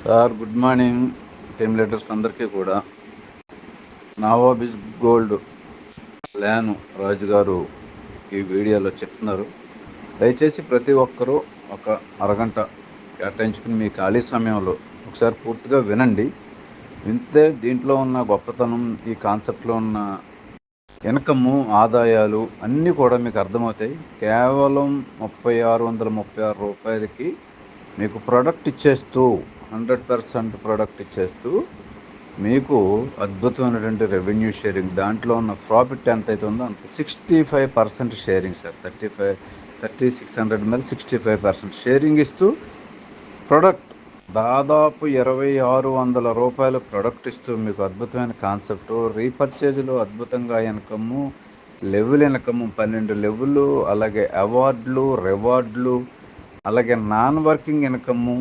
Sir good morning team leaders అందరికీ కూడా. నవాబిస్ gold plan రాజు గారు ఈ వీడియోలో చెప్తున్నారు. దయచేసి ప్రతి ఒక్కరూ ఒక అరగంట కేటాయించుకుని మీ ఖాళీ సమయంలో ఒకసారి పూర్తిగా వినండి. వింటే దీంట్లో ఉన్న గొప్పతనం, ఈ కాన్సెప్ట్లో ఉన్న ఇన్కమ్, ఆదాయాలు అన్నీ కూడా మీకు అర్థమవుతాయి. కేవలం 3636 రూపాయలకి మీకు ప్రోడక్ట్ ఇచ్చేస్తూ 100% ప్రోడక్ట్ ఇచ్చేస్తూ మీకు అద్భుతమైనటువంటి రెవెన్యూ షేరింగ్, దాంట్లో ఉన్న ప్రాఫిట్ ఎంత అయితే ఉందో అంత 65% షేరింగ్ సార్. 3600 మీద 65% షేరింగ్ ఇస్తూ ప్రొడక్ట్ దాదాపు 2600 రూపాయల ప్రొడక్ట్ ఇస్తూ మీకు అద్భుతమైన కాన్సెప్ట్. రీపర్చేజ్లో అద్భుతంగా ఇన్కము, లెవెల్ ఇన్కము 12 లెవెల్, అలాగే అవార్డులు, రివార్డులు, అలాగే నాన్ వర్కింగ్ ఇన్కము,